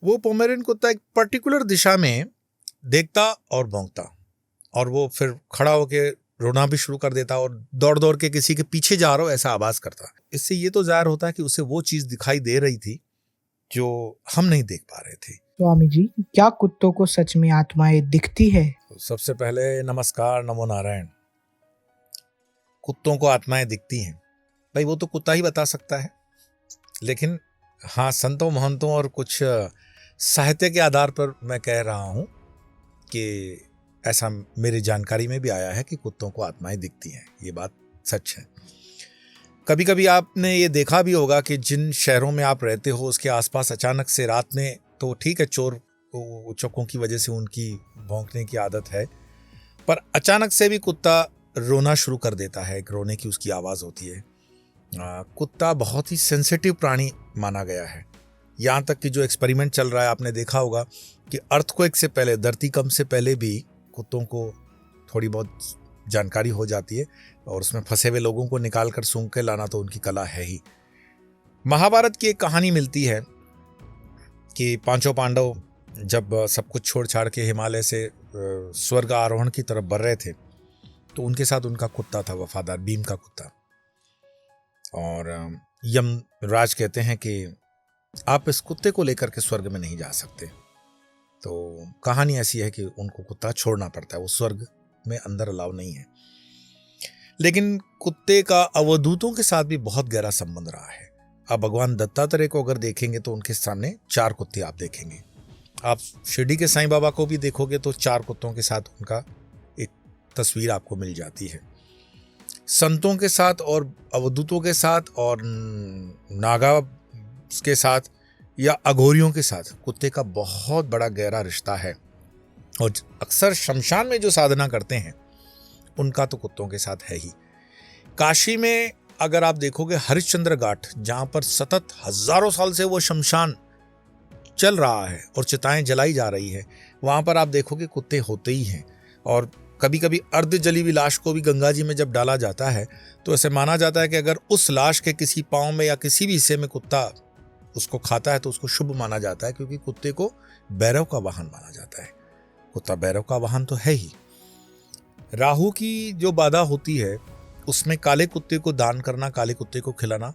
वो पोमेरियन कुत्ता एक पर्टिकुलर दिशा में देखता और भौंकता, और वो फिर खड़ा होकर रोना भी शुरू कर देता और दौड़ दौड़ के किसी के पीछे जा रहा हो ऐसा आवाज करता। इससे ये तो जाहिर होता है कि उसे वो चीज दिखाई दे रही थी जो हम नहीं देख पा रहे थे। स्वामी जी, क्या कुत्तों को सच में आत्माएं दिखती है? तो सबसे पहले नमस्कार, नमो नारायण। कुत्तों को आत्माएं दिखती हैं भाई, वो तो कुत्ता ही बता सकता है, लेकिन हाँ, संतों महंतों और कुछ साहित्य के आधार पर मैं कह रहा हूं कि ऐसा मेरी जानकारी में भी आया है कि कुत्तों को आत्माएं दिखती हैं। ये बात सच है। कभी कभी आपने ये देखा भी होगा कि जिन शहरों में आप रहते हो उसके आसपास अचानक से रात में, तो ठीक है चोर चौकों की वजह से उनकी भौंकने की आदत है, पर अचानक से भी कुत्ता रोना शुरू कर देता है, एक रोने की उसकी आवाज़ होती है। कुत्ता बहुत ही सेंसिटिव प्राणी माना गया है। यहाँ तक कि जो एक्सपेरिमेंट चल रहा है, आपने देखा होगा कि अर्थक्वेक से पहले, धरतीकंप से पहले भी कुत्तों को थोड़ी बहुत जानकारी हो जाती है, और उसमें फंसे हुए लोगों को निकाल कर सूंघ के लाना तो उनकी कला है ही। महाभारत की एक कहानी मिलती है कि पांचों पांडव जब सब कुछ छोड़ छाड़ के हिमालय से स्वर्ग आरोहण की तरफ बढ़ रहे थे, तो उनके साथ उनका कुत्ता था, वफादार भीम का कुत्ता। और यमराज कहते हैं कि आप इस कुत्ते को लेकर के स्वर्ग में नहीं जा सकते। तो कहानी ऐसी है कि उनको कुत्ता छोड़ना पड़ता है, वो स्वर्ग में अंदर अलाउ नहीं है। लेकिन कुत्ते का अवधूतों के साथ भी बहुत गहरा संबंध रहा है। अब भगवान दत्तात्रेय को अगर देखेंगे तो उनके सामने 4 कुत्ते आप देखेंगे। आप शिरडी के साईं बाबा को भी देखोगे तो 4 कुत्तों के साथ उनका एक तस्वीर आपको मिल जाती है। संतों के साथ और अवधूतों के साथ और नागा के साथ या अघोरियों के साथ कुत्ते का बहुत बड़ा गहरा रिश्ता है। और अक्सर शमशान में जो साधना करते हैं उनका तो कुत्तों के साथ है ही। काशी में अगर आप देखोगे हरिश्चंद्र घाट, जहां पर सतत हजारों साल से वो शमशान चल रहा है और चिताएं जलाई जा रही है, वहां पर आप देखोगे कुत्ते होते ही हैं। और कभी कभी अर्ध जली हुई लाश को भी गंगा जी में जब डाला जाता है तो ऐसे माना जाता है कि अगर उस लाश के किसी पांव में या किसी भी हिस्से में कुत्ता उसको खाता है तो उसको शुभ माना जाता है, क्योंकि कुत्ते को भैरव का वाहन माना जाता है। कुत्ता भैरव का वाहन तो है ही। राहु की जो बाधा होती है उसमें काले कुत्ते को दान करना, काले कुत्ते को खिलाना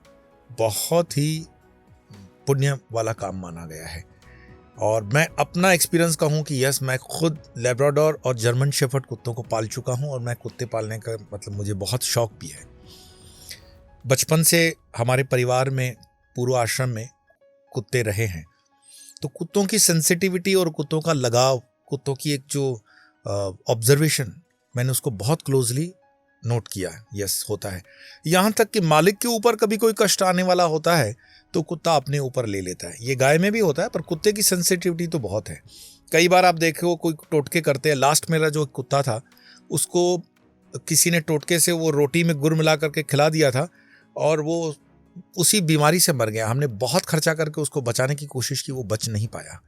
बहुत ही पुण्य वाला काम माना गया है। और मैं अपना एक्सपीरियंस कहूँ कि यस, मैं खुद लैब्राडोर और जर्मन शेफर्ड कुत्तों को पाल चुका हूँ, और मैं कुत्ते पालने का मतलब मुझे बहुत शौक भी है। बचपन से हमारे परिवार में, पूर्व आश्रम में कुत्ते रहे हैं, तो कुत्तों की सेंसिटिविटी और कुत्तों का लगाव, कुत्तों की एक जो ऑब्जर्वेशन, मैंने उसको बहुत क्लोजली नोट किया है। यस, होता है। यहाँ तक कि मालिक के ऊपर कभी कोई कष्ट आने वाला होता है तो कुत्ता अपने ऊपर ले लेता है। ये गाय में भी होता है, पर कुत्ते की सेंसिटिविटी तो बहुत है। कई बार आप देखो कोई टोटके करते हैं। लास्ट मेरा जो कुत्ता था उसको किसी ने टोटके से वो रोटी में गुड़ मिला करके खिला दिया था और वो उसी बीमारी से मर गया। हमने बहुत खर्चा करके उसको बचाने की कोशिश की, वो बच नहीं पाया।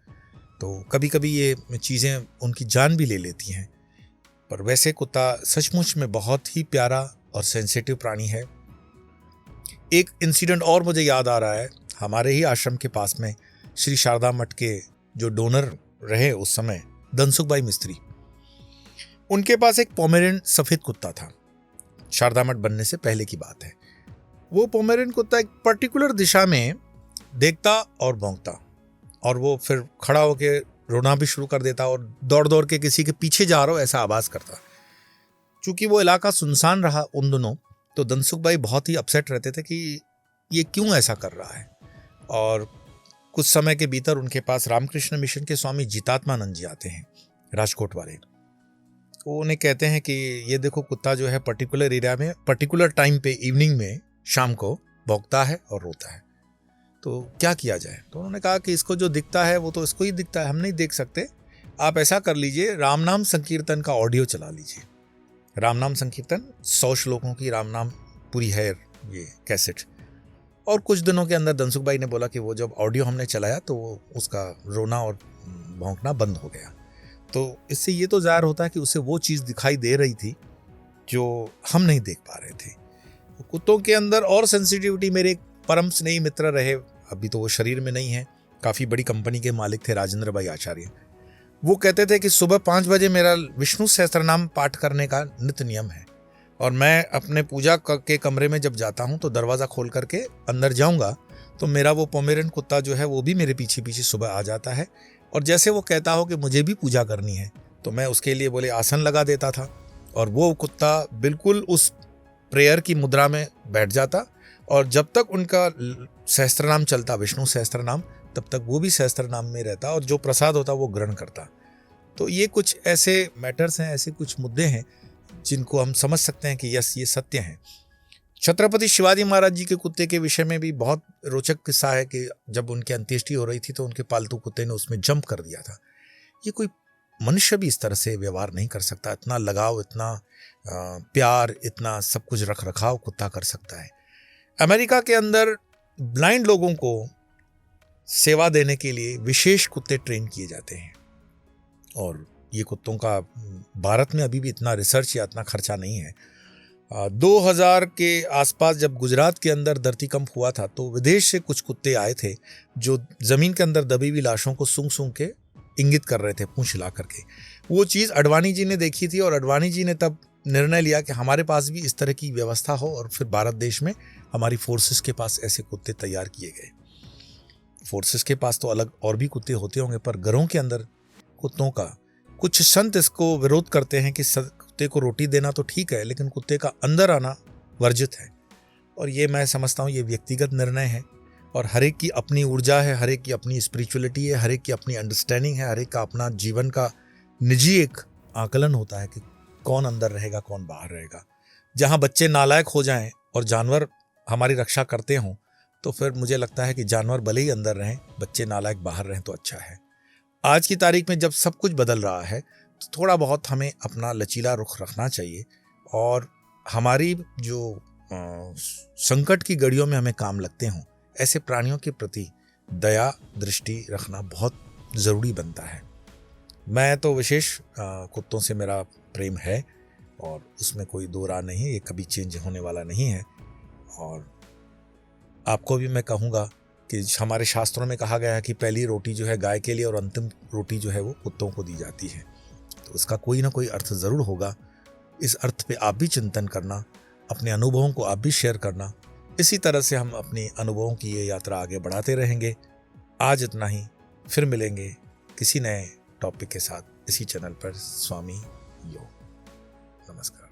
तो कभी कभी ये चीज़ें उनकी जान भी ले लेती हैं। पर वैसे कुत्ता सचमुच में बहुत ही प्यारा और सेंसिटिव प्राणी है। एक इंसिडेंट और मुझे याद आ रहा है। हमारे ही आश्रम के पास में श्री शारदा मठ के जो डोनर रहे उस समय, धनसुख भाई मिस्त्री, उनके पास एक पोमेरियन सफेद कुत्ता था। शारदा मठ बनने से पहले की बात है। वो पोमेरियन कुत्ता एक पर्टिकुलर दिशा में देखता और भौंकता, और वो फिर खड़ा होकर रोना भी शुरू कर देता और दौड़ दौड़ के किसी के पीछे जा रहा हो ऐसा आवाज करता। चूंकि वो इलाका सुनसान रहा उन दिनों, तो धनसुख भाई बहुत ही अपसेट रहते थे कि ये क्यों ऐसा कर रहा है। और कुछ समय के भीतर उनके पास रामकृष्ण मिशन के स्वामी जितात्मानंद जी आते हैं, राजकोट वाले। वो उन्हें कहते हैं कि ये देखो, कुत्ता जो है पर्टिकुलर एरिया में पर्टिकुलर टाइम पे, इवनिंग में, शाम को भौंकता है और रोता है, तो क्या किया जाए। तो उन्होंने कहा कि इसको जो दिखता है वो तो इसको ही दिखता है, हम नहीं देख सकते। आप ऐसा कर लीजिए, राम नाम संकीर्तन का ऑडियो चला लीजिए। राम नाम संकीर्तन 100 श्लोकों की राम नाम पूरी है ये कैसेट। और कुछ दिनों के अंदर धनसुख भाई ने बोला कि वो जब ऑडियो हमने चलाया तो उसका रोना और भौंकना बंद हो गया। तो इससे ये तो जाहिर होता है कि उसे वो चीज़ दिखाई दे रही थी जो हम नहीं देख पा रहे थे। कुत्तों के अंदर और सेंसिटिविटी, मेरे एक परम स्नेही मित्र रहे, अभी तो वो शरीर में नहीं है, काफ़ी बड़ी कंपनी के मालिक थे, राजेंद्र भाई आचार्य। वो कहते थे कि सुबह 5 बजे मेरा विष्णु सहस्त्रनाम पाठ करने का नित्य नियम है, और मैं अपने पूजा के कमरे में जब जाता हूँ तो दरवाज़ा खोल करके अंदर जाऊँगा तो मेरा वो पोमेरियन कुत्ता जो है वो भी मेरे पीछे पीछे सुबह आ जाता है, और जैसे वो कहता हो कि मुझे भी पूजा करनी है तो मैं उसके लिए बोले आसन लगा देता था, और वो कुत्ता बिल्कुल उस प्रेयर की मुद्रा में बैठ जाता, और जब तक उनका सहस्त्रनाम चलता, विष्णु सहस्त्रनाम, तब तक वो भी सहस्त्रनाम में रहता और जो प्रसाद होता वो ग्रहण करता। तो ये कुछ ऐसे मैटर्स हैं, ऐसे कुछ मुद्दे हैं जिनको हम समझ सकते हैं कि यस, ये सत्य है। छत्रपति शिवाजी महाराज जी के कुत्ते के विषय में भी बहुत रोचक किस्सा है कि जब उनकी अंत्येष्टि हो रही थी तो उनके पालतू कुत्ते ने उसमें जंप कर दिया था। ये कोई मनुष्य भी इस तरह से व्यवहार नहीं कर सकता, इतना लगाव, इतना प्यार, इतना सब कुछ रख रखाव कुत्ता कर सकता है। अमेरिका के अंदर ब्लाइंड लोगों को सेवा देने के लिए विशेष कुत्ते ट्रेन किए जाते हैं, और ये कुत्तों का भारत में अभी भी इतना रिसर्च या इतना खर्चा नहीं है। 2000 के आसपास जब गुजरात के अंदर धरतीकंप हुआ था तो विदेश से कुछ कुत्ते आए थे जो जमीन के अंदर दबी हुई लाशों को सूंघ सूंघ के इंगित कर रहे थे, पूंछ हिला करके। वो चीज़ अडवाणी जी ने देखी थी, और अडवाणी जी ने तब निर्णय लिया कि हमारे पास भी इस तरह की व्यवस्था हो, और फिर भारत देश में हमारी फोर्सेस के पास ऐसे कुत्ते तैयार किए गए। फोर्सेस के पास तो अलग और भी कुत्ते होते होंगे, पर घरों के अंदर कुत्तों का, कुछ संत इसको विरोध करते हैं कि कुत्ते को रोटी देना तो ठीक है लेकिन कुत्ते का अंदर आना वर्जित है, और ये मैं समझता हूँ ये व्यक्तिगत निर्णय है, और हर एक की अपनी ऊर्जा है, हर एक की अपनी स्पिरिचुअलिटी है, हर एक की अपनी अंडरस्टैंडिंग है, हर एक का अपना जीवन का निजी एक आकलन होता है कि कौन अंदर रहेगा कौन बाहर रहेगा। जहाँ बच्चे नालायक हो जाएं और जानवर हमारी रक्षा करते हों तो फिर मुझे लगता है कि जानवर भले ही अंदर रहें, बच्चे नालायक बाहर रहें तो अच्छा है। आज की तारीख में जब सब कुछ बदल रहा है तो थोड़ा बहुत हमें अपना लचीला रुख रखना चाहिए, और हमारी जो संकट की घड़ियों में हमें काम लगते हों ऐसे प्राणियों के प्रति दया दृष्टि रखना बहुत ज़रूरी बनता है। मैं तो विशेष कुत्तों से मेरा प्रेम है, और उसमें कोई दो राह नहीं, ये कभी चेंज होने वाला नहीं है। और आपको भी मैं कहूँगा कि हमारे शास्त्रों में कहा गया है कि पहली रोटी जो है गाय के लिए और अंतिम रोटी जो है वो कुत्तों को दी जाती है, तो उसका कोई ना कोई अर्थ ज़रूर होगा। इस अर्थ पे आप भी चिंतन करना, अपने अनुभवों को आप भी शेयर करना। इसी तरह से हम अपने अनुभवों की ये यात्रा आगे बढ़ाते रहेंगे। आज इतना ही, फिर मिलेंगे किसी नए टॉपिक के साथ इसी चैनल पर। स्वामी योग। नमस्कार।